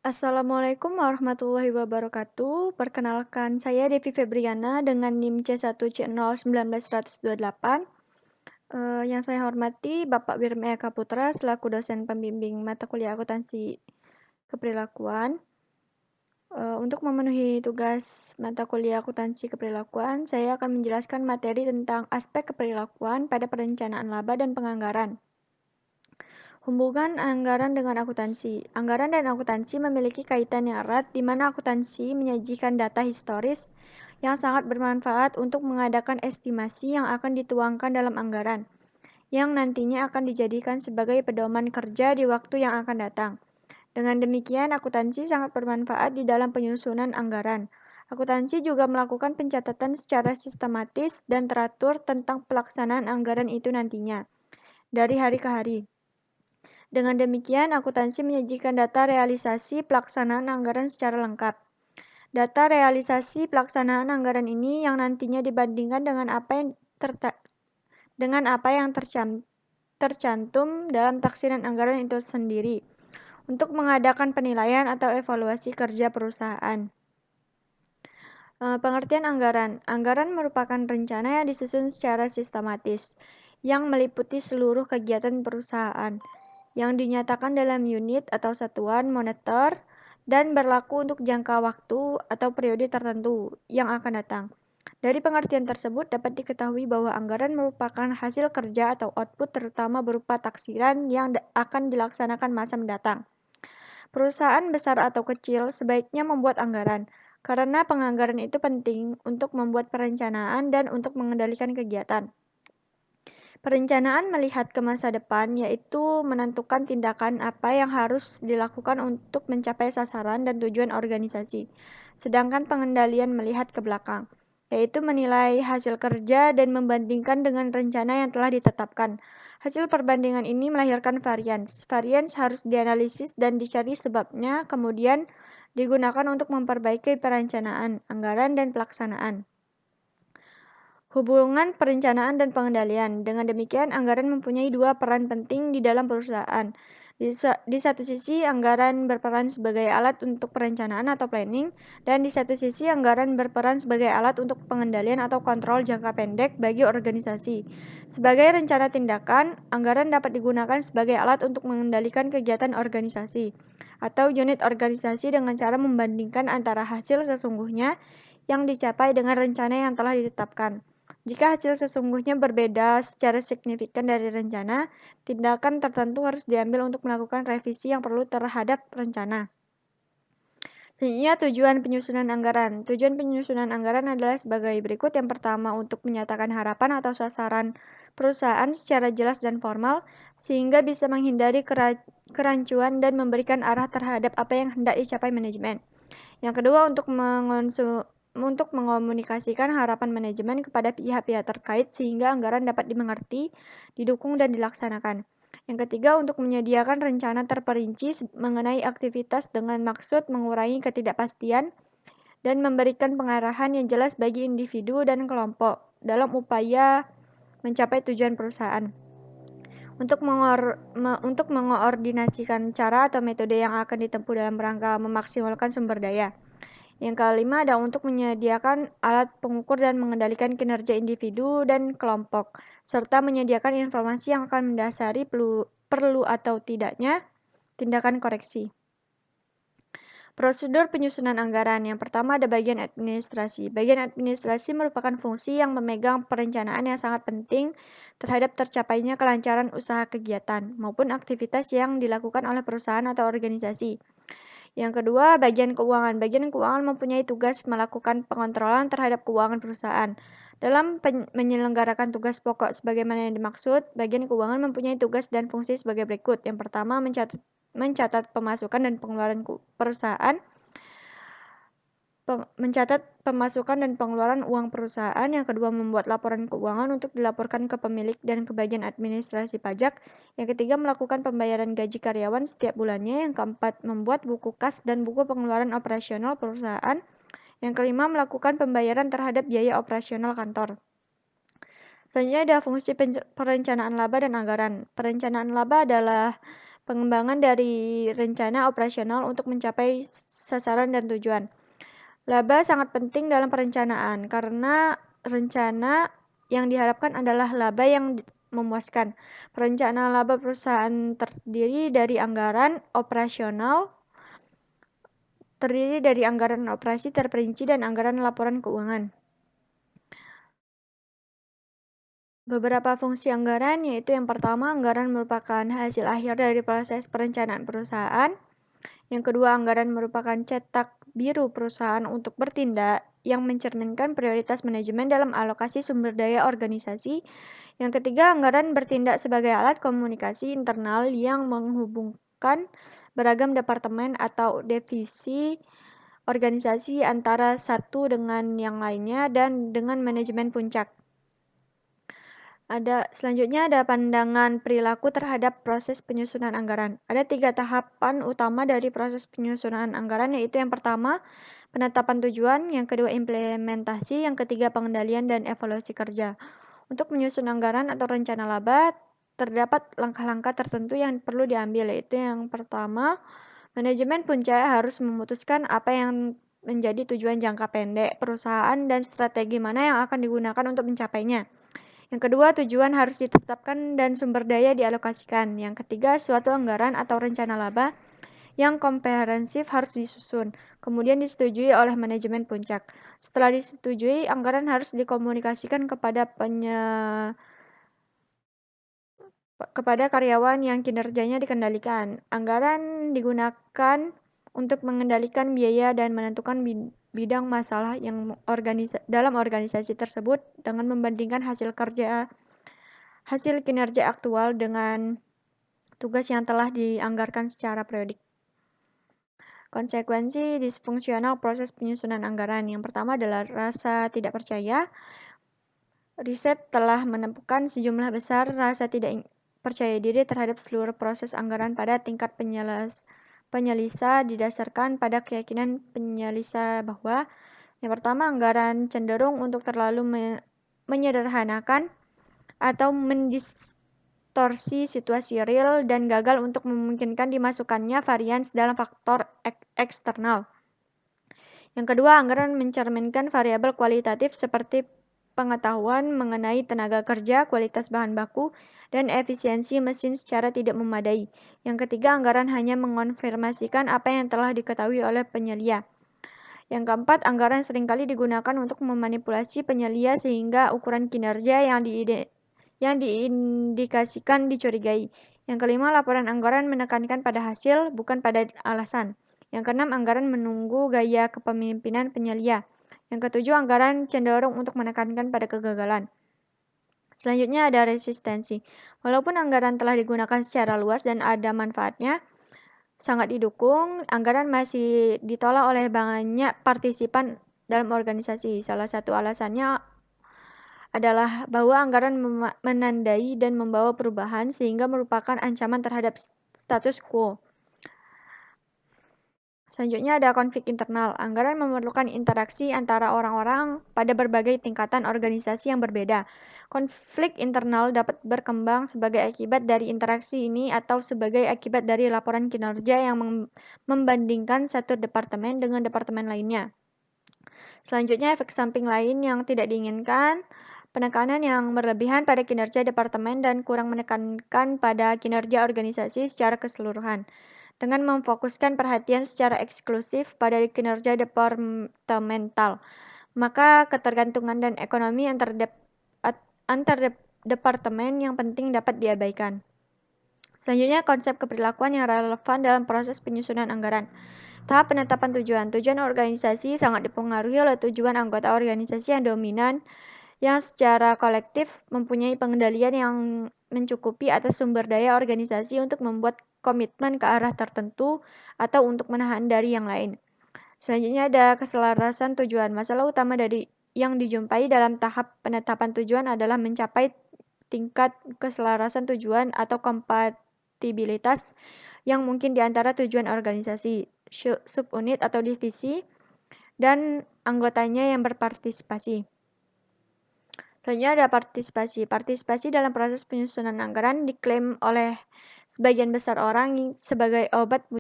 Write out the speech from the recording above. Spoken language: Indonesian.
Assalamualaikum warahmatullahi wabarakatuh. Perkenalkan, saya Devi Febriana dengan NIM C1C01928. Yang saya hormati Bapak Wirma Eka Putra selaku dosen pembimbing mata kuliah akuntansi keperilakuan. Untuk memenuhi tugas mata kuliah akuntansi keperilakuan, saya akan menjelaskan materi tentang aspek keperilakuan pada perencanaan laba dan penganggaran. Hubungan anggaran dengan akuntansi. Anggaran dan akuntansi memiliki kaitan yang erat di mana akuntansi menyajikan data historis yang sangat bermanfaat untuk mengadakan estimasi yang akan dituangkan dalam anggaran, yang nantinya akan dijadikan sebagai pedoman kerja di waktu yang akan datang. Dengan demikian, akuntansi sangat bermanfaat di dalam penyusunan anggaran. Akuntansi juga melakukan pencatatan secara sistematis dan teratur tentang pelaksanaan anggaran itu nantinya, dari hari ke hari. Dengan demikian, akuntansi menyajikan data realisasi pelaksanaan anggaran secara lengkap. Data realisasi pelaksanaan anggaran ini yang nantinya dibandingkan dengan apa yang tercantum dalam taksiran anggaran itu sendiri untuk mengadakan penilaian atau evaluasi kerja perusahaan. Pengertian anggaran. Anggaran merupakan rencana yang disusun secara sistematis yang meliputi seluruh kegiatan perusahaan yang dinyatakan dalam unit atau satuan moneter dan berlaku untuk jangka waktu atau periode tertentu yang akan datang. Dari pengertian tersebut dapat diketahui bahwa anggaran merupakan hasil kerja atau output terutama berupa taksiran yang akan dilaksanakan masa mendatang. Perusahaan besar atau kecil sebaiknya membuat anggaran, karena penganggaran itu penting untuk membuat perencanaan dan untuk mengendalikan kegiatan. Perencanaan melihat ke masa depan, yaitu menentukan tindakan apa yang harus dilakukan untuk mencapai sasaran dan tujuan organisasi. Sedangkan pengendalian melihat ke belakang, yaitu menilai hasil kerja dan membandingkan dengan rencana yang telah ditetapkan. Hasil perbandingan ini melahirkan varians. Varians harus dianalisis dan dicari sebabnya, kemudian digunakan untuk memperbaiki perencanaan, anggaran, dan pelaksanaan. Hubungan perencanaan dan pengendalian. Dengan demikian, anggaran mempunyai dua peran penting di dalam perusahaan. Di satu sisi, anggaran berperan sebagai alat untuk perencanaan atau planning, dan di satu sisi, anggaran berperan sebagai alat untuk pengendalian atau kontrol jangka pendek bagi organisasi. Sebagai rencana tindakan, anggaran dapat digunakan sebagai alat untuk mengendalikan kegiatan organisasi atau unit organisasi dengan cara membandingkan antara hasil sesungguhnya yang dicapai dengan rencana yang telah ditetapkan. Jika hasil sesungguhnya berbeda secara signifikan dari rencana, tindakan tertentu harus diambil untuk melakukan revisi yang perlu terhadap rencana. Selanjutnya, tujuan penyusunan anggaran. Tujuan penyusunan anggaran adalah sebagai berikut. Yang pertama, untuk menyatakan harapan atau sasaran perusahaan secara jelas dan formal, sehingga bisa menghindari kerancuan dan memberikan arah terhadap apa yang hendak dicapai manajemen. Yang kedua, untuk mengomunikasikan harapan manajemen kepada pihak-pihak terkait sehingga anggaran dapat dimengerti, didukung, dan dilaksanakan. Yang ketiga, untuk menyediakan rencana terperinci mengenai aktivitas dengan maksud mengurangi ketidakpastian dan memberikan pengarahan yang jelas bagi individu dan kelompok dalam upaya mencapai tujuan perusahaan. Untuk mengoordinasikan cara atau metode yang akan ditempuh dalam rangka memaksimalkan sumber daya. Yang kelima adalah untuk menyediakan alat pengukur dan mengendalikan kinerja individu dan kelompok, serta menyediakan informasi yang akan mendasari perlu atau tidaknya tindakan koreksi. Prosedur penyusunan anggaran. Yang pertama ada bagian administrasi. Bagian administrasi merupakan fungsi yang memegang perencanaan yang sangat penting terhadap tercapainya kelancaran usaha kegiatan maupun aktivitas yang dilakukan oleh perusahaan atau organisasi. Yang kedua, bagian keuangan. Bagian keuangan mempunyai tugas melakukan pengontrolan terhadap keuangan perusahaan. Dalam menyelenggarakan tugas pokok sebagaimana yang dimaksud, bagian keuangan mempunyai tugas dan fungsi sebagai berikut. Yang pertama, mencatat pemasukan dan pengeluaran perusahaan, mencatat pemasukan dan pengeluaran uang perusahaan. Yang kedua, membuat laporan keuangan untuk dilaporkan ke pemilik dan ke bagian administrasi pajak. Yang ketiga, melakukan pembayaran gaji karyawan setiap bulannya. Yang keempat, membuat buku kas dan buku pengeluaran operasional perusahaan. Yang kelima, melakukan pembayaran terhadap biaya operasional kantor. Selanjutnya ada fungsi perencanaan laba dan anggaran. Perencanaan laba adalah pengembangan dari rencana operasional untuk mencapai sasaran dan tujuan. Laba sangat penting dalam perencanaan karena rencana yang diharapkan adalah laba yang memuaskan. Perencanaan laba perusahaan terdiri dari anggaran operasi terperinci dan anggaran laporan keuangan. Beberapa fungsi anggaran yaitu yang pertama, anggaran merupakan hasil akhir dari proses perencanaan perusahaan. Yang kedua, anggaran merupakan cetak biru perusahaan untuk bertindak yang mencerminkan prioritas manajemen dalam alokasi sumber daya organisasi. Yang ketiga, anggaran bertindak sebagai alat komunikasi internal yang menghubungkan beragam departemen atau divisi organisasi antara satu dengan yang lainnya dan dengan manajemen puncak. Selanjutnya ada pandangan perilaku terhadap proses penyusunan anggaran. Ada 3 tahapan utama dari proses penyusunan anggaran, yaitu yang pertama, penetapan tujuan, yang kedua, implementasi, yang ketiga, pengendalian dan evaluasi kerja. Untuk menyusun anggaran atau rencana laba, terdapat langkah-langkah tertentu yang perlu diambil, yaitu yang pertama, manajemen puncak harus memutuskan apa yang menjadi tujuan jangka pendek perusahaan dan strategi mana yang akan digunakan untuk mencapainya. Yang kedua, tujuan harus ditetapkan dan sumber daya dialokasikan. Yang ketiga, suatu anggaran atau rencana laba yang komprehensif harus disusun, kemudian disetujui oleh manajemen puncak. Setelah disetujui, anggaran harus dikomunikasikan kepada karyawan yang kinerjanya dikendalikan. Anggaran digunakan untuk mengendalikan biaya dan menentukan bidang masalah yang dalam organisasi tersebut dengan membandingkan hasil kinerja aktual dengan tugas yang telah dianggarkan secara periodik. Konsekuensi disfungsional proses penyusunan anggaran. Yang pertama adalah rasa tidak percaya. Riset telah menemukan sejumlah besar rasa tidak percaya diri terhadap seluruh proses anggaran pada tingkat penyelisa didasarkan pada keyakinan penyelisa bahwa yang pertama, anggaran cenderung untuk terlalu menyederhanakan atau mendistorsi situasi real dan gagal untuk memungkinkan dimasukkannya varians dalam faktor eksternal. Yang kedua, anggaran mencerminkan variabel kualitatif seperti pengetahuan mengenai tenaga kerja, kualitas bahan baku, dan efisiensi mesin secara tidak memadai. Yang ketiga, anggaran hanya mengonfirmasikan apa yang telah diketahui oleh penyelia. Yang keempat, anggaran seringkali digunakan untuk memanipulasi penyelia sehingga ukuran kinerja yang diindikasikan dicurigai. Yang kelima, laporan anggaran menekankan pada hasil, bukan pada alasan. Yang keenam, anggaran menunggu gaya kepemimpinan penyelia. Yang ketujuh, anggaran cenderung untuk menekankan pada kegagalan. Selanjutnya ada resistensi. Walaupun anggaran telah digunakan secara luas dan ada manfaatnya, sangat didukung, anggaran masih ditolak oleh banyak partisipan dalam organisasi. Salah satu alasannya adalah bahwa anggaran menandai dan membawa perubahan sehingga merupakan ancaman terhadap status quo. Selanjutnya ada konflik internal. Anggaran memerlukan interaksi antara orang-orang pada berbagai tingkatan organisasi yang berbeda. Konflik internal dapat berkembang sebagai akibat dari interaksi ini atau sebagai akibat dari laporan kinerja yang membandingkan satu departemen dengan departemen lainnya. Selanjutnya, efek samping lain yang tidak diinginkan, penekanan yang berlebihan pada kinerja departemen dan kurang menekankan pada kinerja organisasi secara keseluruhan. Dengan memfokuskan perhatian secara eksklusif pada kinerja departemental, maka ketergantungan dan ekonomi antar departemen yang penting dapat diabaikan. Selanjutnya, konsep keperilakuan yang relevan dalam proses penyusunan anggaran. Tahap penetapan tujuan. Tujuan organisasi sangat dipengaruhi oleh tujuan anggota organisasi yang dominan, yang secara kolektif mempunyai pengendalian yang mencukupi atas sumber daya organisasi untuk membuat komitmen ke arah tertentu atau untuk menahan dari yang lain. Selanjutnya ada keselarasan tujuan. Masalah utama yang dijumpai dalam tahap penetapan tujuan adalah mencapai tingkat keselarasan tujuan atau kompatibilitas yang mungkin di antara tujuan organisasi, subunit atau divisi, dan anggotanya yang berpartisipasi. Selanjutnya ada partisipasi. Partisipasi dalam proses penyusunan anggaran diklaim oleh sebagian besar orang sebagai obat